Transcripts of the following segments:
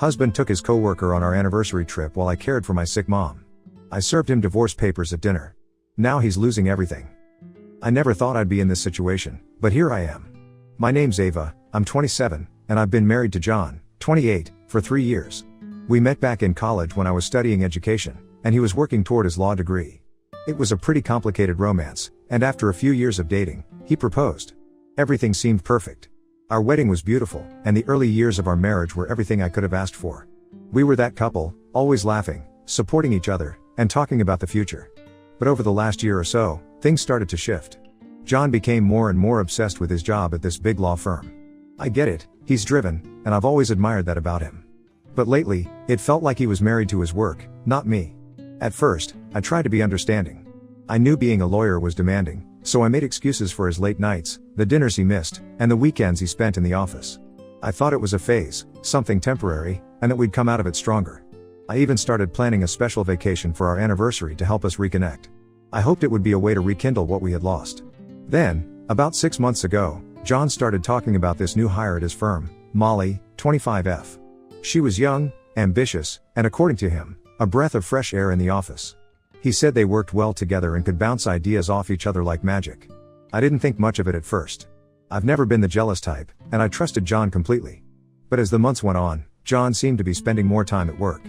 Husband took his coworker on our anniversary trip while I cared for my sick mom. I served him divorce papers at dinner. Now he's losing everything. I never thought I'd be in this situation, but here I am. My name's Ava, I'm 27, and I've been married to John, 28, for 3 years. We met back in college when I was studying education, and he was working toward his law degree. It was a pretty complicated romance, and after a few years of dating, he proposed. Everything seemed perfect. Our wedding was beautiful, and the early years of our marriage were everything I could have asked for. We were that couple, always laughing, supporting each other, and talking about the future. But over the last year or so, things started to shift. John became more and more obsessed with his job at this big law firm. I get it, he's driven, and I've always admired that about him. But lately, it felt like he was married to his work, not me. At first, I tried to be understanding. I knew being a lawyer was demanding, so I made excuses for his late nights, the dinners he missed, and the weekends he spent in the office. I thought it was a phase, something temporary, and that we'd come out of it stronger. I even started planning a special vacation for our anniversary to help us reconnect. I hoped it would be a way to rekindle what we had lost. Then, about 6 months ago, John started talking about this new hire at his firm, Molly, 25F. She was young, ambitious, and according to him, a breath of fresh air in the office. He said they worked well together and could bounce ideas off each other like magic. I didn't think much of it at first. I've never been the jealous type, and I trusted John completely. But as the months went on, John seemed to be spending more time at work.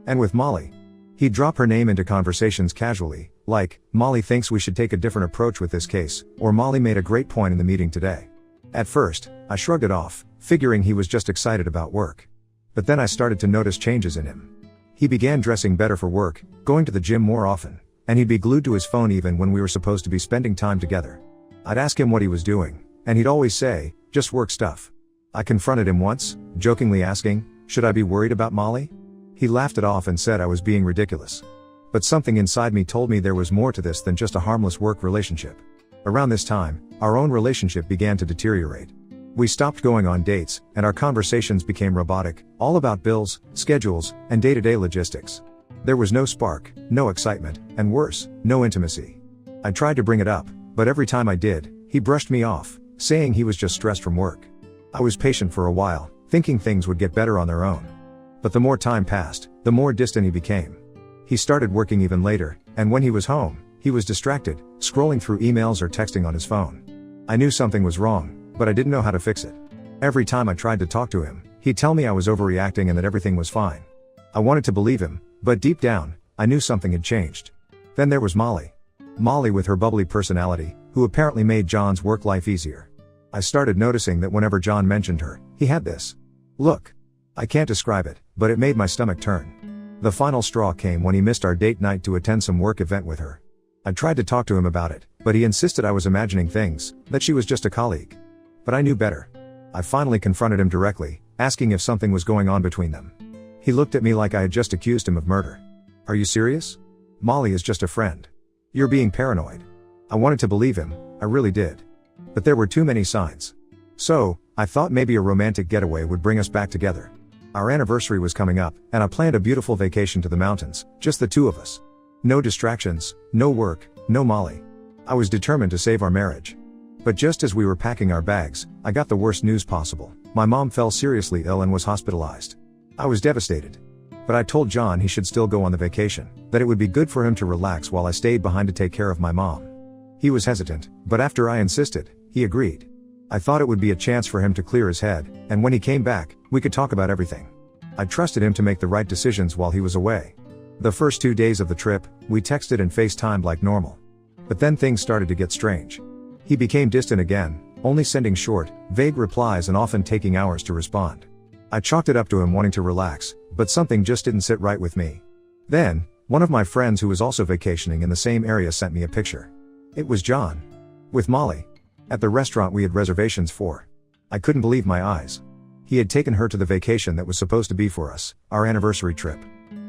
And with Molly. He'd drop her name into conversations casually, like, "Molly thinks we should take a different approach with this case," or "Molly made a great point in the meeting today." At first, I shrugged it off, figuring he was just excited about work. But then I started to notice changes in him. He began dressing better for work, going to the gym more often, and he'd be glued to his phone even when we were supposed to be spending time together. I'd ask him what he was doing, and he'd always say, "Just work stuff." I confronted him once, jokingly asking, "Should I be worried about Molly?" He laughed it off and said I was being ridiculous. But something inside me told me there was more to this than just a harmless work relationship. Around this time, our own relationship began to deteriorate. We stopped going on dates, and our conversations became robotic, all about bills, schedules, and day-to-day logistics. There was no spark, no excitement, and worse, no intimacy. I tried to bring it up, but every time I did, he brushed me off, saying he was just stressed from work. I was patient for a while, thinking things would get better on their own. But the more time passed, the more distant he became. He started working even later, and when he was home, he was distracted, scrolling through emails or texting on his phone. I knew something was wrong, but I didn't know how to fix it. Every time I tried to talk to him, he'd tell me I was overreacting and that everything was fine. I wanted to believe him, but deep down, I knew something had changed. Then there was Molly. Molly with her bubbly personality, who apparently made John's work life easier. I started noticing that whenever John mentioned her, he had this look. I can't describe it, but it made my stomach turn. The final straw came when he missed our date night to attend some work event with her. I tried to talk to him about it, but he insisted I was imagining things, that she was just a colleague. But I knew better. I finally confronted him directly, asking if something was going on between them. He looked at me like I had just accused him of murder. "Are you serious? Molly is just a friend. You're being paranoid." I wanted to believe him, I really did. But there were too many signs. So, I thought maybe a romantic getaway would bring us back together. Our anniversary was coming up, and I planned a beautiful vacation to the mountains, just the two of us. No distractions, no work, no Molly. I was determined to save our marriage. But just as we were packing our bags, I got the worst news possible. My mom fell seriously ill and was hospitalized. I was devastated. But I told John he should still go on the vacation, that it would be good for him to relax while I stayed behind to take care of my mom. He was hesitant, but after I insisted, he agreed. I thought it would be a chance for him to clear his head, and when he came back, we could talk about everything. I trusted him to make the right decisions while he was away. The first 2 days of the trip, we texted and FaceTimed like normal. But then things started to get strange. He became distant again, only sending short, vague replies and often taking hours to respond. I chalked it up to him wanting to relax, but something just didn't sit right with me. Then, one of my friends who was also vacationing in the same area sent me a picture. It was John. With Molly. At the restaurant we had reservations for. I couldn't believe my eyes. He had taken her to the vacation that was supposed to be for us, our anniversary trip.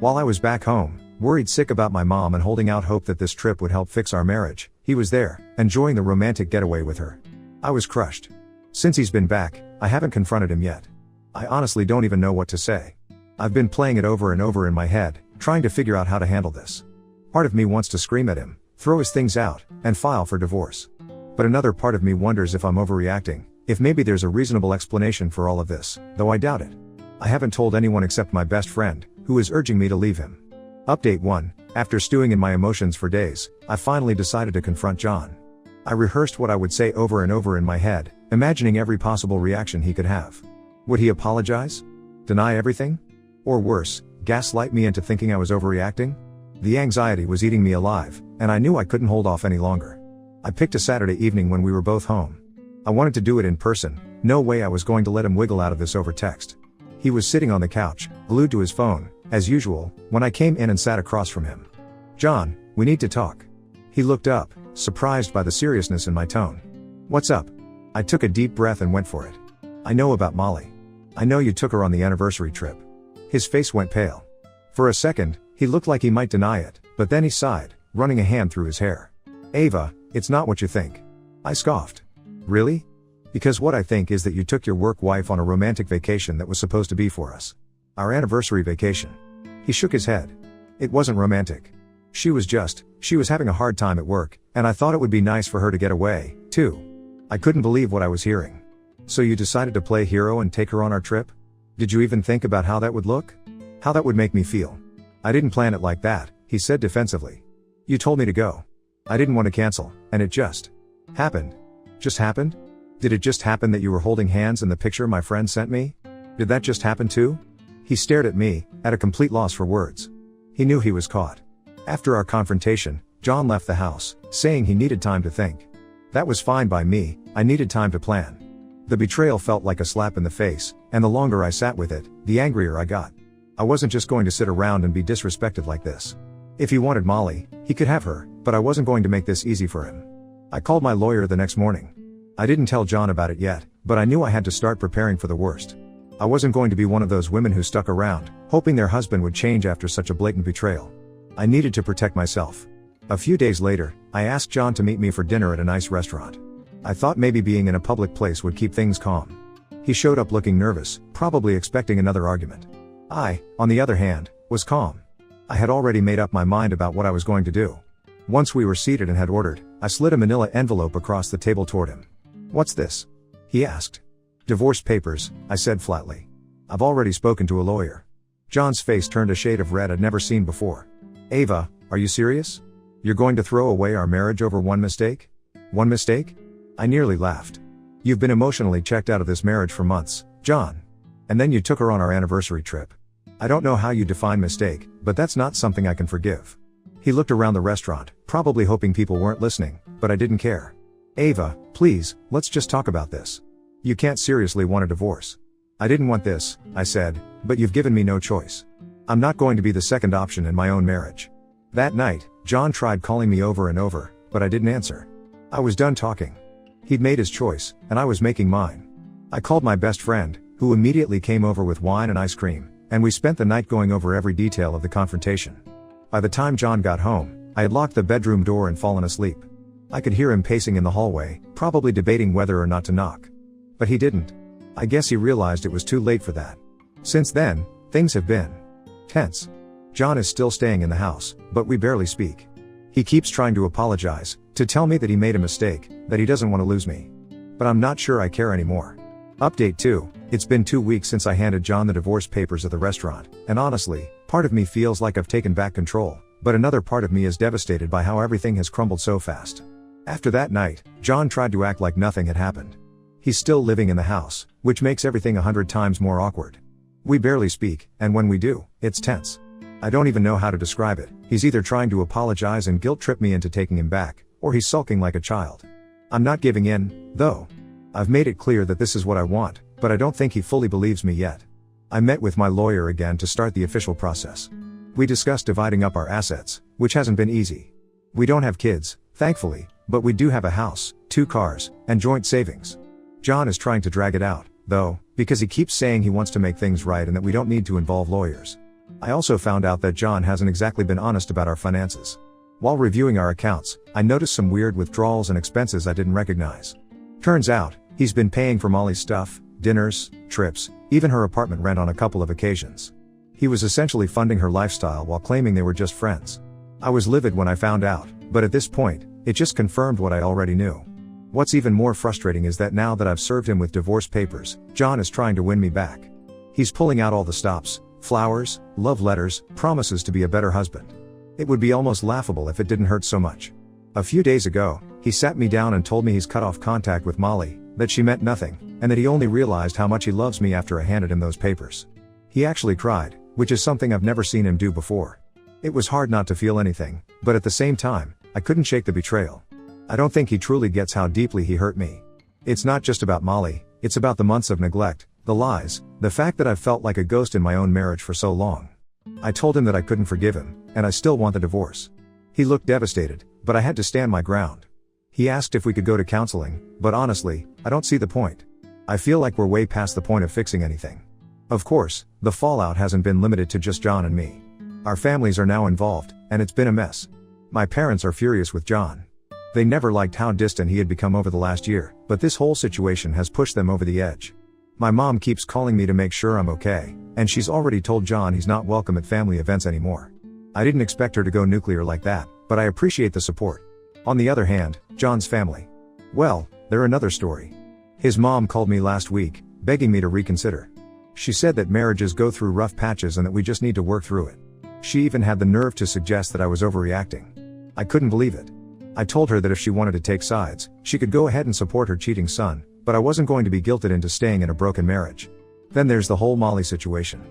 While I was back home, worried sick about my mom and holding out hope that this trip would help fix our marriage, he was there, enjoying the romantic getaway with her. I was crushed. Since he's been back, I haven't confronted him yet. I honestly don't even know what to say. I've been playing it over and over in my head, trying to figure out how to handle this. Part of me wants to scream at him, throw his things out, and file for divorce. But another part of me wonders if I'm overreacting, if maybe there's a reasonable explanation for all of this, though I doubt it. I haven't told anyone except my best friend, who is urging me to leave him. Update 1. After stewing in my emotions for days, I finally decided to confront John. I rehearsed what I would say over and over in my head, imagining every possible reaction he could have. Would he apologize? Deny everything? Or worse, gaslight me into thinking I was overreacting? The anxiety was eating me alive, and I knew I couldn't hold off any longer. I picked a Saturday evening when we were both home. I wanted to do it in person, no way I was going to let him wiggle out of this over text. He was sitting on the couch, glued to his phone, as usual, when I came in and sat across from him. "John, we need to talk." He looked up, surprised by the seriousness in my tone. "What's up?" I took a deep breath and went for it. "I know about Molly. I know you took her on the anniversary trip." His face went pale. For a second, he looked like he might deny it, but then he sighed, running a hand through his hair. "Ava, it's not what you think." I scoffed. "Really?" "Because what I think is that you took your work wife on a romantic vacation that was supposed to be for us. Our anniversary vacation." He shook his head. "It wasn't romantic. She was having a hard time at work, and I thought it would be nice for her to get away, too." I couldn't believe what I was hearing. "So you decided to play hero and take her on our trip? Did you even think about how that would look? How that would make me feel?" "I didn't plan it like that," he said defensively. "You told me to go. I didn't want to cancel, and it just happened." "Just happened? Did it just happen that you were holding hands in the picture my friend sent me? Did that just happen too?" He stared at me, at a complete loss for words. He knew he was caught. After our confrontation, John left the house, saying he needed time to think. That was fine by me, I needed time to plan. The betrayal felt like a slap in the face, and the longer I sat with it, the angrier I got. I wasn't just going to sit around and be disrespected like this. If he wanted Molly, he could have her, but I wasn't going to make this easy for him. I called my lawyer the next morning. I didn't tell John about it yet, but I knew I had to start preparing for the worst. I wasn't going to be one of those women who stuck around, hoping their husband would change after such a blatant betrayal. I needed to protect myself. A few days later, I asked John to meet me for dinner at a nice restaurant. I thought maybe being in a public place would keep things calm. He showed up looking nervous, probably expecting another argument. I, on the other hand, was calm. I had already made up my mind about what I was going to do. Once we were seated and had ordered, I slid a manila envelope across the table toward him. "What's this?" he asked. "Divorce papers," I said flatly. "I've already spoken to a lawyer." John's face turned a shade of red I'd never seen before. "Ava, are you serious? You're going to throw away our marriage over one mistake?" "One mistake?" I nearly laughed. "You've been emotionally checked out of this marriage for months, John. And then you took her on our anniversary trip. I don't know how you define mistake, but that's not something I can forgive." He looked around the restaurant, probably hoping people weren't listening, but I didn't care. "Ava, please, let's just talk about this. You can't seriously want a divorce." "I didn't want this," I said, "but you've given me no choice. I'm not going to be the second option in my own marriage." That night, John tried calling me over and over, but I didn't answer. I was done talking. He'd made his choice, and I was making mine. I called my best friend, who immediately came over with wine and ice cream, and we spent the night going over every detail of the confrontation. By the time John got home, I had locked the bedroom door and fallen asleep. I could hear him pacing in the hallway, probably debating whether or not to knock. But he didn't. I guess he realized it was too late for that. Since then, things have been tense. John is still staying in the house, but we barely speak. He keeps trying to apologize, to tell me that he made a mistake, that he doesn't want to lose me. But I'm not sure I care anymore. Update 2, it's been 2 weeks since I handed John the divorce papers at the restaurant, and honestly, part of me feels like I've taken back control, but another part of me is devastated by how everything has crumbled so fast. After that night, John tried to act like nothing had happened. He's still living in the house, which makes everything 100 times more awkward. We barely speak, and when we do, it's tense. I don't even know how to describe it. He's either trying to apologize and guilt-trip me into taking him back, or he's sulking like a child. I'm not giving in, though. I've made it clear that this is what I want, but I don't think he fully believes me yet. I met with my lawyer again to start the official process. We discussed dividing up our assets, which hasn't been easy. We don't have kids, thankfully, but we do have a house, 2 cars, and joint savings. John is trying to drag it out, though, because he keeps saying he wants to make things right and that we don't need to involve lawyers. I also found out that John hasn't exactly been honest about our finances. While reviewing our accounts, I noticed some weird withdrawals and expenses I didn't recognize. Turns out, he's been paying for Molly's stuff, dinners, trips, even her apartment rent on a couple of occasions. He was essentially funding her lifestyle while claiming they were just friends. I was livid when I found out, but at this point, it just confirmed what I already knew. What's even more frustrating is that now that I've served him with divorce papers, John is trying to win me back. He's pulling out all the stops, flowers, love letters, promises to be a better husband. It would be almost laughable if it didn't hurt so much. A few days ago, he sat me down and told me he's cut off contact with Molly, that she meant nothing, and that he only realized how much he loves me after I handed him those papers. He actually cried, which is something I've never seen him do before. It was hard not to feel anything, but at the same time, I couldn't shake the betrayal. I don't think he truly gets how deeply he hurt me. It's not just about Molly, it's about the months of neglect, the lies, the fact that I've felt like a ghost in my own marriage for so long. I told him that I couldn't forgive him, and I still want the divorce. He looked devastated, but I had to stand my ground. He asked if we could go to counseling, but honestly, I don't see the point. I feel like we're way past the point of fixing anything. Of course, the fallout hasn't been limited to just John and me. Our families are now involved, and it's been a mess. My parents are furious with John. They never liked how distant he had become over the last year, but this whole situation has pushed them over the edge. My mom keeps calling me to make sure I'm okay, and she's already told John he's not welcome at family events anymore. I didn't expect her to go nuclear like that, but I appreciate the support. On the other hand, John's family. Well, they're another story. His mom called me last week, begging me to reconsider. She said that marriages go through rough patches and that we just need to work through it. She even had the nerve to suggest that I was overreacting. I couldn't believe it. I told her that if she wanted to take sides, she could go ahead and support her cheating son, but I wasn't going to be guilted into staying in a broken marriage. Then there's the whole Molly situation.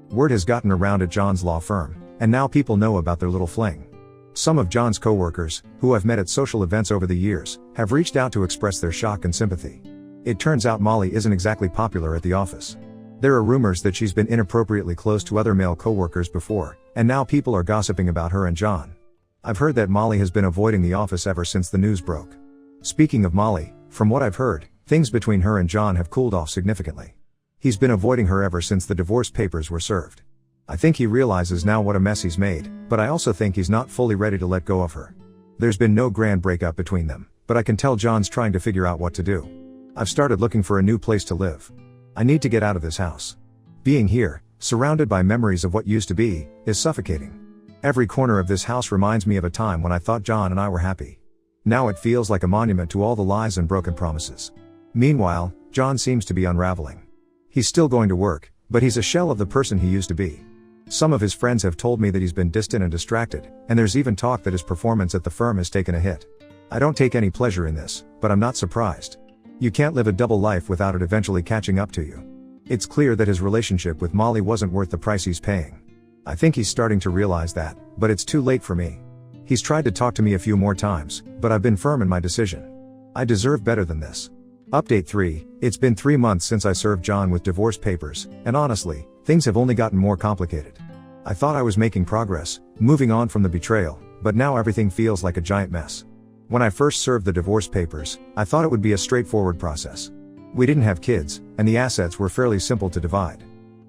Word has gotten around at John's law firm, and now people know about their little fling. Some of John's coworkers, who I've met at social events over the years, have reached out to express their shock and sympathy. It turns out Molly isn't exactly popular at the office. There are rumors that she's been inappropriately close to other male coworkers before, and now people are gossiping about her and John. I've heard that Molly has been avoiding the office ever since the news broke. Speaking of Molly, from what I've heard, things between her and John have cooled off significantly. He's been avoiding her ever since the divorce papers were served. I think he realizes now what a mess he's made, but I also think he's not fully ready to let go of her. There's been no grand breakup between them, but I can tell John's trying to figure out what to do. I've started looking for a new place to live. I need to get out of this house. Being here, surrounded by memories of what used to be, is suffocating. Every corner of this house reminds me of a time when I thought John and I were happy. Now it feels like a monument to all the lies and broken promises. Meanwhile, John seems to be unraveling. He's still going to work, but he's a shell of the person he used to be. Some of his friends have told me that he's been distant and distracted, and there's even talk that his performance at the firm has taken a hit. I don't take any pleasure in this, but I'm not surprised. You can't live a double life without it eventually catching up to you. It's clear that his relationship with Molly wasn't worth the price he's paying. I think he's starting to realize that, but it's too late for me. He's tried to talk to me a few more times, but I've been firm in my decision. I deserve better than this. Update 3, it's been 3 months since I served John with divorce papers, and honestly, things have only gotten more complicated. I thought I was making progress, moving on from the betrayal, but now everything feels like a giant mess. When I first served the divorce papers, I thought it would be a straightforward process. We didn't have kids, and the assets were fairly simple to divide.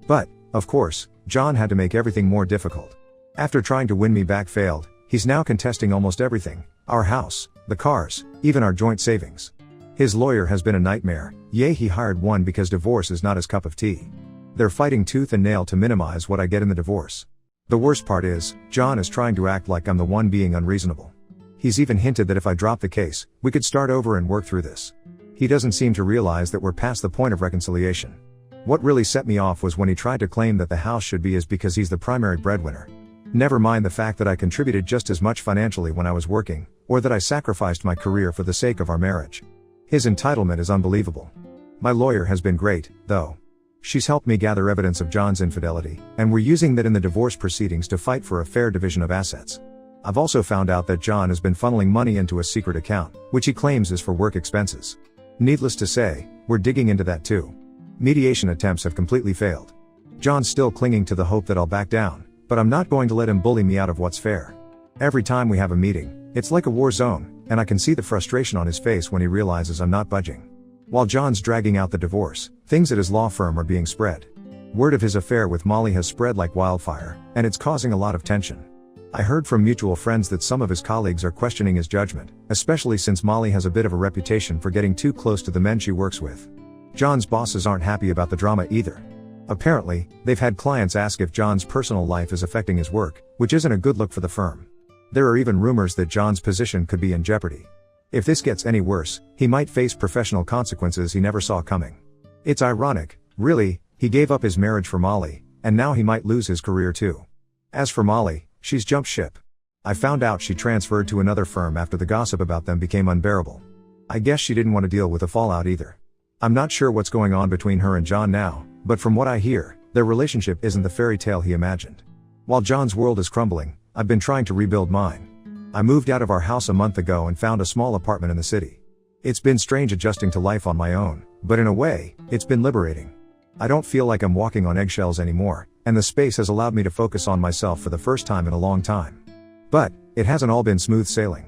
But, of course, John had to make everything more difficult. After trying to win me back failed, he's now contesting almost everything: our house, the cars, even our joint savings. His lawyer has been a nightmare. He hired one because divorce is not his cup of tea. They're fighting tooth and nail to minimize what I get in the divorce. The worst part is, John is trying to act like I'm the one being unreasonable. He's even hinted that if I drop the case, we could start over and work through this. He doesn't seem to realize that we're past the point of reconciliation. What really set me off was when he tried to claim that the house should be his because he's the primary breadwinner. Never mind the fact that I contributed just as much financially when I was working, or that I sacrificed my career for the sake of our marriage. His entitlement is unbelievable. My lawyer has been great, though. She's helped me gather evidence of John's infidelity, and we're using that in the divorce proceedings to fight for a fair division of assets. I've also found out that John has been funneling money into a secret account, which he claims is for work expenses. Needless to say, we're digging into that too. Mediation attempts have completely failed. John's still clinging to the hope that I'll back down, but I'm not going to let him bully me out of what's fair. Every time we have a meeting, it's like a war zone, and I can see the frustration on his face when he realizes I'm not budging. While John's dragging out the divorce, things at his law firm are being spread. Word of his affair with Molly has spread like wildfire, and it's causing a lot of tension. I heard from mutual friends that some of his colleagues are questioning his judgment, especially since Molly has a bit of a reputation for getting too close to the men she works with. John's bosses aren't happy about the drama either. Apparently, they've had clients ask if John's personal life is affecting his work, which isn't a good look for the firm. There are even rumors that John's position could be in jeopardy. If this gets any worse, he might face professional consequences he never saw coming. It's ironic, really, He gave up his marriage for Molly, and now he might lose his career too. As for Molly, she's jumped ship. I found out she transferred to another firm after the gossip about them became unbearable. I guess she didn't want to deal with the fallout either. I'm not sure what's going on between her and John now, but from what I hear, their relationship isn't the fairy tale he imagined. While John's world is crumbling, I've been trying to rebuild mine. I moved out of our house a month ago and found a small apartment in the city. It's been strange adjusting to life on my own, but in a way, it's been liberating. I don't feel like I'm walking on eggshells anymore, and the space has allowed me to focus on myself for the first time in a long time. But, it hasn't all been smooth sailing.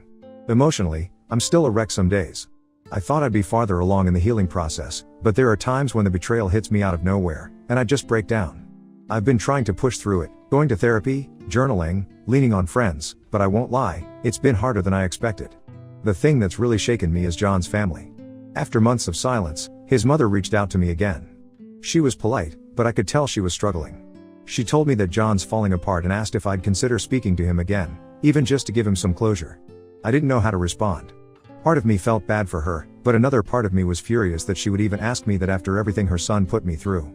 Emotionally, I'm still a wreck some days. I thought I'd be farther along in the healing process, but there are times when the betrayal hits me out of nowhere, and I just break down. I've been trying to push through it, going to therapy, journaling, leaning on friends, but I won't lie, it's been harder than I expected. The thing that's really shaken me is John's family. After months of silence, his mother reached out to me again. She was polite, but I could tell she was struggling. She told me that John's falling apart and asked if I'd consider speaking to him again, even just to give him some closure. I didn't know how to respond. Part of me felt bad for her, but another part of me was furious that she would even ask me that after everything her son put me through.